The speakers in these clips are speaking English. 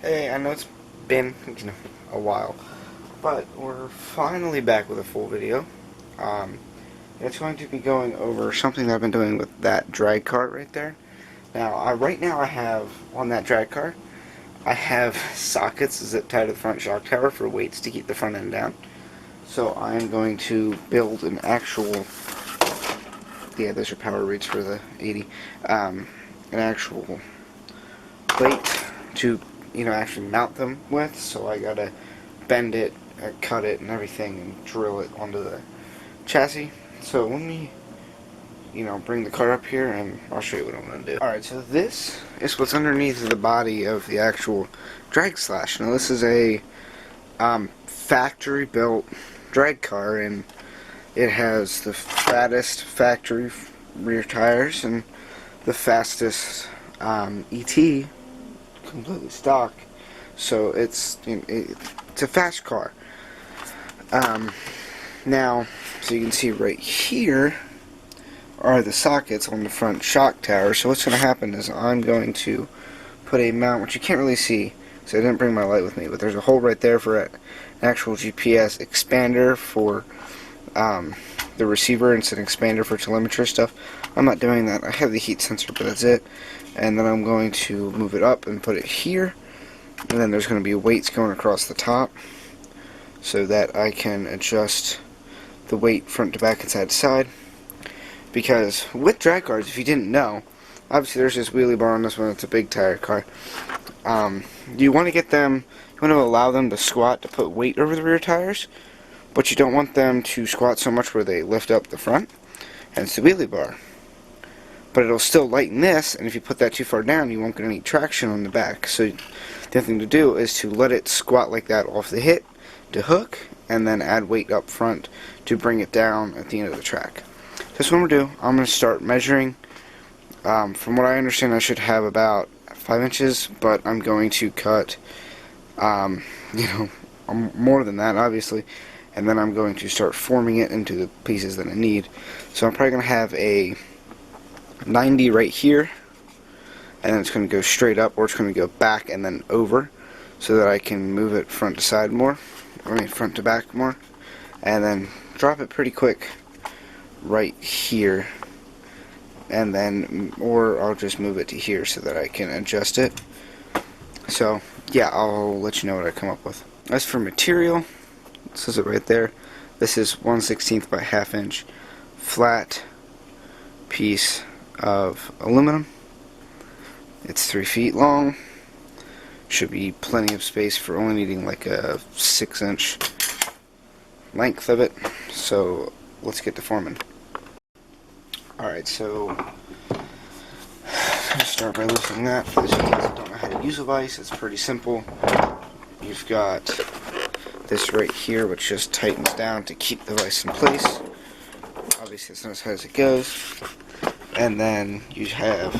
Hey, I know it's been, a while, but we're finally back with a full video. Um, it's going to be going over something that I've been doing with that drag cart right there. Now, right now I have, on that drag cart, I have sockets zip tied to the front shock tower for weights to keep the front end down. So I'm going to build an actual, yeah, those are power reeds for the 80, an actual plate to actually mount them with, so I gotta bend it, cut it and everything and drill it onto the chassis. So let me bring the car up here and I'll show you what I'm gonna do. Alright, so this is what's underneath the body of the actual Dragslash. Now this is a factory built drag car, and it has the fattest factory rear tires and the fastest ET completely stock, so it's a fast car. Now, so you can see right here are the sockets on the front shock tower. So what's going to happen is I'm going to put a mount, which you can't really see, so I didn't bring my light with me, but there's a hole right there for an actual GPS expander for the receiver. It's an expander for telemetry stuff. I'm not doing that. I have the heat sensor, but that's it. And then I'm going to move it up and put it here. And then there's going to be weights going across the top so that I can adjust the weight front to back and side to side. Because with drag cars, if you didn't know, obviously there's this wheelie bar on this one. It's a big tire car. You want to get them, you want to allow them to squat to put weight over the rear tires, but you don't want them to squat so much where they lift up the front, hence the wheelie bar. But it'll still lighten this, and if you put that too far down, you won't get any traction on the back. So the other thing to do is to let it squat like that off the hit to hook, and then add weight up front to bring it down at the end of the track. That's what I'm going to do. I'm going to start measuring. From what I understand, I should have about 5 inches, but I'm going to cut, more than that, obviously. And then I'm going to start forming it into the pieces that I need. So I'm probably going to have a 90 right here, and then it's going to go straight up, or it's going to go back and then over, so that I can move it front to side more, front to back more, and then drop it pretty quick right here, and then, or I'll just move it to here so that I can adjust it. So yeah, I'll let you know what I come up with. As for material, it says it right there. This is 1/16 by 1/2 inch flat piece of aluminum. It's 3 feet long. Should be plenty of space for only needing like a 6-inch length of it. So let's get to forming. Alright, so let's start by loosening that. For those of you that don't know how to use a vise, it's pretty simple. You've got this right here, which just tightens down to keep the vise in place. Obviously, it's not as high as it goes. And then you have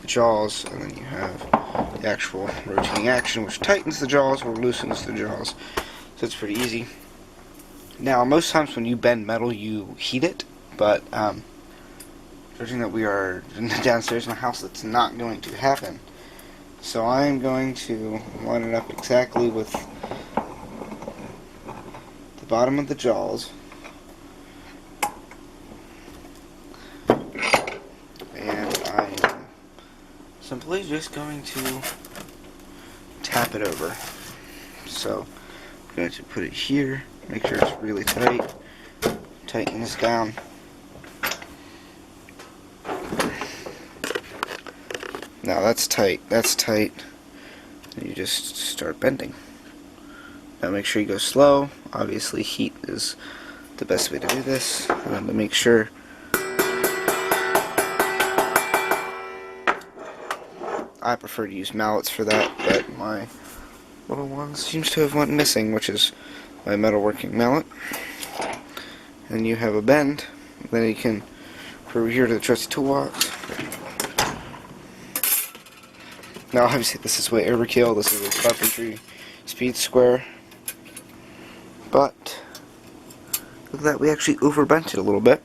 the jaws, and then you have the actual rotating action, which tightens the jaws or loosens the jaws. So it's pretty easy. Now, most times when you bend metal, you heat it, but judging that we are downstairs in a house, that's not going to happen. So I'm going to line it up exactly with the bottom of the jaws. Simply just going to tap it over. So I'm going to put it here, make sure it's really tight, tighten this down. Now that's tight, that's tight. And you just start bending. Now make sure you go slow. Obviously heat is the best way to do this. And to make sure I prefer to use mallets for that, but my little one seems to have went missing, which is my metalworking mallet. And you have a bend, then you can go over here to the trusty toolbox. Now obviously this is way overkill, this is a carpentry speed square, but look at that, we actually overbent it a little bit.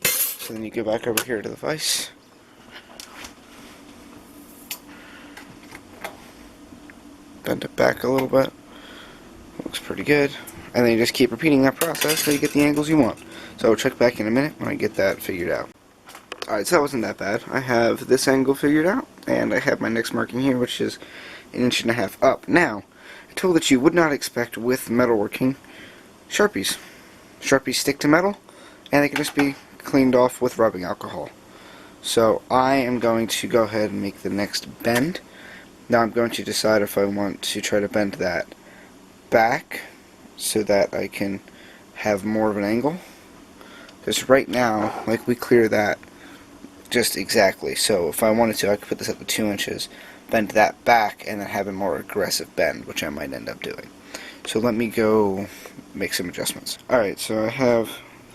So then you go back over here to the vise. bend it back a little bit. Looks pretty good. And then you just keep repeating that process until you get the angles you want. So I'll check back in a minute when I get that figured out. Alright, so that wasn't that bad. I have this angle figured out, and I have my next marking here, which is 1.5 inches up. Now, a tool that you would not expect with metalworking, Sharpies. Sharpies stick to metal, and they can just be cleaned off with rubbing alcohol. So I am going to go ahead and make the next bend. Now I'm going to decide if I want to try to bend that back so that I can have more of an angle. Because right now, like, we clear that just exactly. So if I wanted to, I could put this up to 2 inches, bend that back, and then have a more aggressive bend, which I might end up doing. So let me go make some adjustments. Alright, so I have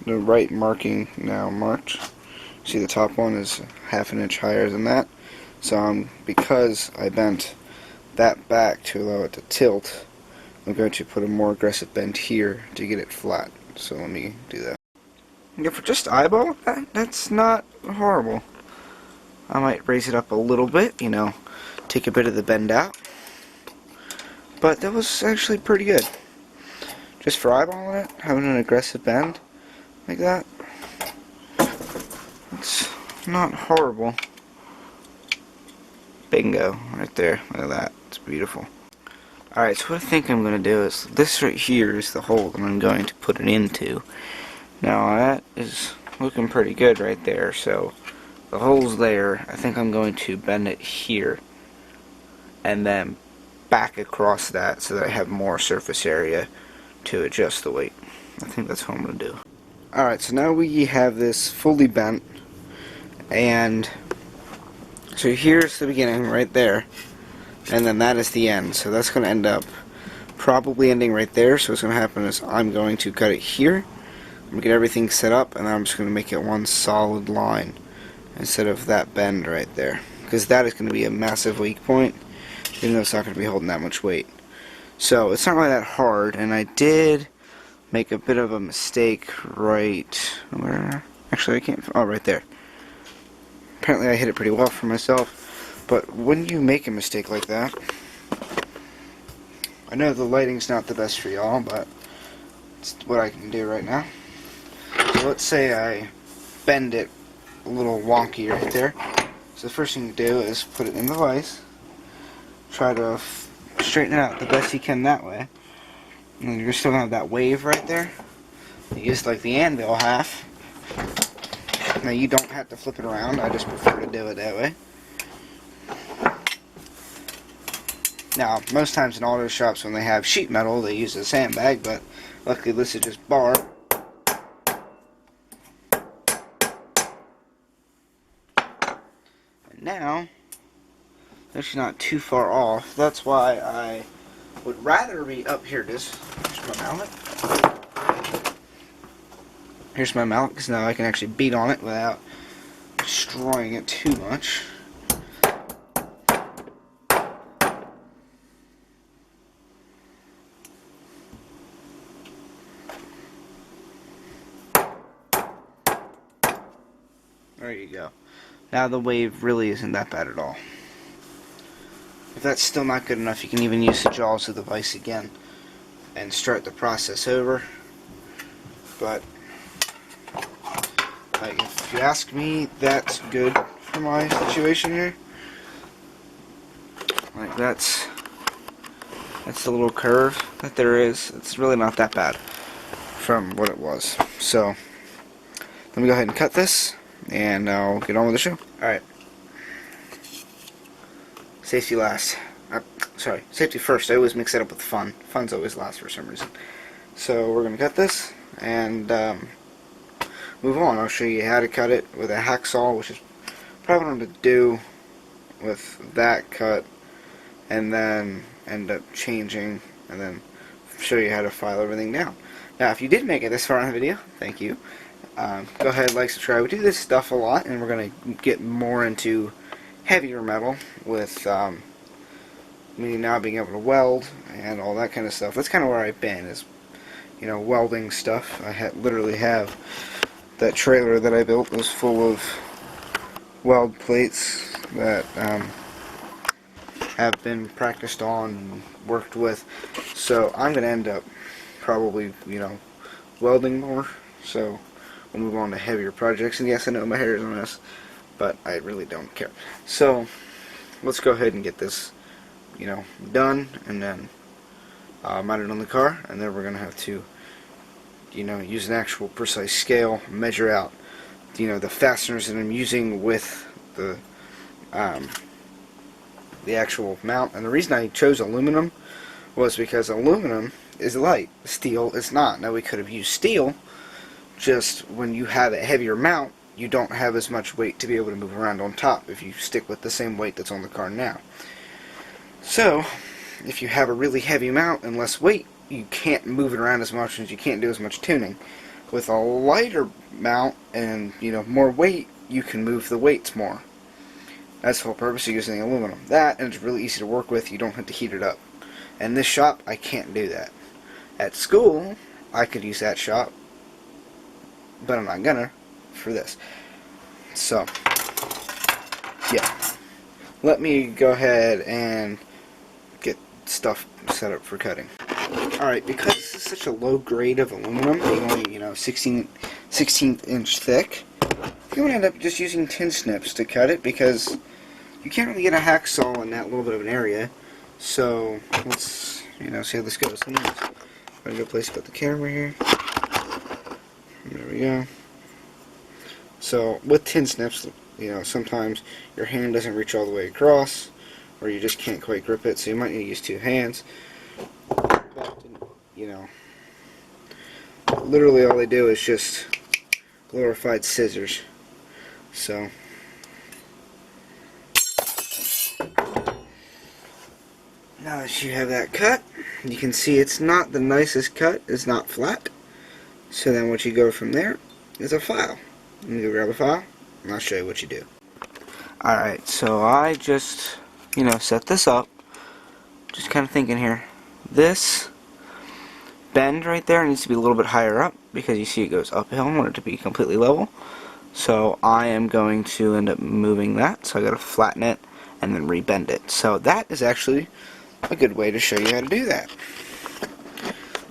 the right marking now marked. See, the top one is 1/2 inch higher than that. So because I bent that back to allow it to tilt, I'm going to put a more aggressive bend here to get it flat. So let me do that. Yeah, for just eyeball, that's not horrible. I might raise it up a little bit, you know, take a bit of the bend out. But that was actually pretty good. Just for eyeballing it, having an aggressive bend like that, it's not horrible. Bingo, right there. Look at that. It's beautiful. Alright, so what I think I'm going to do is, this right here is the hole that I'm going to put it into. Now that is looking pretty good right there, so the hole's there. I think I'm going to bend it here and then back across that so that I have more surface area to adjust the weight. I think that's what I'm going to do. Alright, so now we have this fully bent, and so here's the beginning right there, and then that is the end. So that's going to end up probably ending right there. So what's going to happen is I'm going to cut it here, I'm going to get everything set up, and then I'm just going to make it one solid line instead of that bend right there, because that is going to be a massive weak point, even though it's not going to be holding that much weight. So it's not really that hard, and I did make a bit of a mistake right where, actually I can't, oh, right there. Apparently I hit it pretty well for myself, but when you make a mistake like that, I know the lighting's not the best for y'all, but it's what I can do right now. So let's say I bend it a little wonky right there. So the first thing you do is put it in the vise, try to straighten it out the best you can that way, and then you're still going to have that wave right there. You use like the anvil half. Now you don't have to flip it around, I just prefer to do it that way. Now most times in auto shops when they have sheet metal they use a sandbag, but luckily this is just bar. And now, actually not too far off, that's why I would rather be up here. Here's my mallet. Here's my mallet, because now I can actually beat on it without destroying it too much. There you go. Now the wave really isn't that bad at all. If that's still not good enough, you can even use the jaws of the vise again and start the process over. But like, if you ask me, that's good for my situation here. Like, that's the little curve that there is. It's really not that bad from what it was. So let me go ahead and cut this, and I'll get on with the show. Alright. Safety last. Sorry, safety first. I always mix it up with fun. Fun's always last for some reason. So we're going to cut this and move on. I'll show you how to cut it with a hacksaw, which is probably what I'm going to do with that cut, and then end up changing, and then show you how to file everything down. Now, if you did make it this far in the video, thank you. Go ahead, like, subscribe. We do this stuff a lot, and we're going to get more into heavier metal with me now being able to weld and all that kind of stuff. That's kind of where I've been, is, you know, welding stuff. I literally have that trailer that I built was full of weld plates that have been practiced on and worked with. So I'm going to end up probably, welding more. So we'll move on to heavier projects. And yes, I know my hair is a mess, but I really don't care. So let's go ahead and get this, done, and then mount it on the car, and then we're going to have to, use an actual precise scale, measure out, the fasteners that I'm using with the actual mount. And the reason I chose aluminum was because aluminum is light, steel is not. Now we could have used steel, just when you have a heavier mount, you don't have as much weight to be able to move around on top if you stick with the same weight that's on the car now. So, if you have a really heavy mount and less weight, you can't move it around as much, as you can't do as much tuning. With a lighter mount and, more weight, you can move the weights more. That's the whole purpose of using the aluminum. That, and it's really easy to work with, you don't have to heat it up. In this shop, I can't do that. At school, I could use that shop, but I'm not gonna for this. So, yeah. Let me go ahead and get stuff set up for cutting. Alright, because this is such a low grade of aluminum, being only, 16th inch thick, I'm going to end up just using tin snips to cut it, because you can't really get a hacksaw in that little bit of an area. So, let's, see how this goes. I'm going to go place about the camera here. There we go. So, with tin snips, sometimes your hand doesn't reach all the way across, or you just can't quite grip it, so you might need to use two hands. But, literally all they do is just glorified scissors. So, now that you have that cut, you can see it's not the nicest cut, it's not flat. So then what you go from there is a file. Let me go grab a file, and I'll show you what you do. Alright, so I just, set this up. Just kind of thinking here. This bend right there needs to be a little bit higher up, because you see it goes uphill. I want it to be completely level. So I am going to end up moving that. So I got to flatten it and then rebend it. So that is actually a good way to show you how to do that.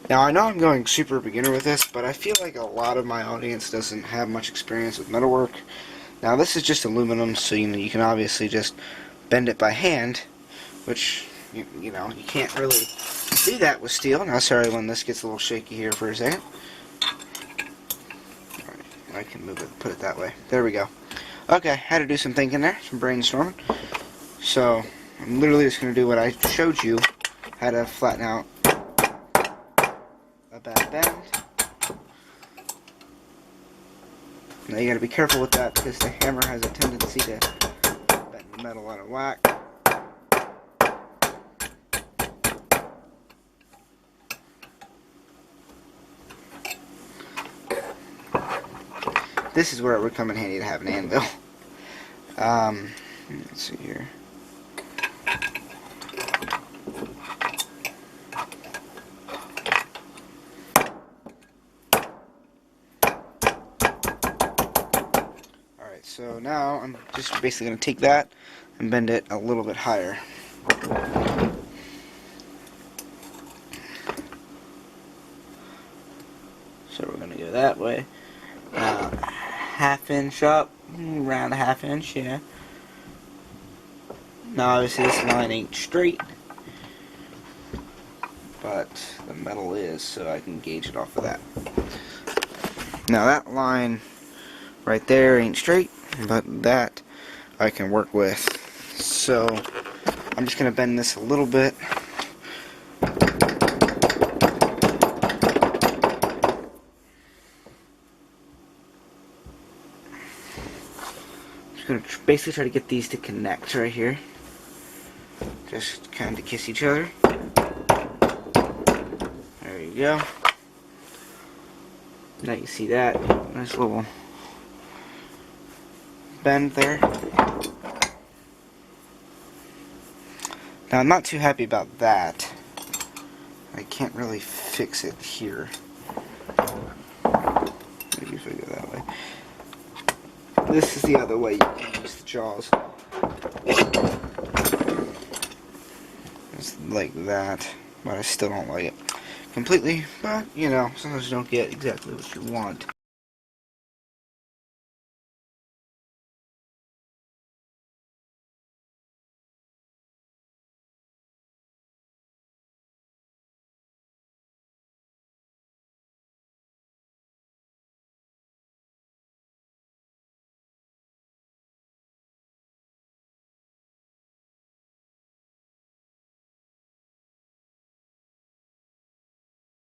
Now I know I'm going super beginner with this, but I feel like a lot of my audience doesn't have much experience with metalwork. Now this is just aluminum, so you can obviously just bend it by hand, which you can't really do that with steel. Now sorry when this gets a little shaky here for a second. Alright, I can move it, put it that way. There we go. Okay, had to do some thinking there, some brainstorming. So I'm literally just going to do what I showed you, how to flatten out a bad bend. Now you got to be careful with that, because the hammer has a tendency to bend the metal out of whack. This is where it would come in handy to have an anvil. Let's see here. Alright, so now I'm just basically going to take that and bend it a little bit higher. So we're going to go that way. Half inch up, around a half inch, yeah. Now obviously this line ain't straight, but the metal is, so I can gauge it off of that. Now that line right there ain't straight, but that I can work with. So I'm just going to bend this a little bit. I'm going to basically try to get these to connect right here. Just kind of kiss each other. There you go. Now you see that nice little bend there. Now I'm not too happy about that. I can't really fix it here. Maybe if I go that way. This is the other way you can use the jaws. It's like that, but I still don't like it completely. But, you know, sometimes you don't get exactly what you want.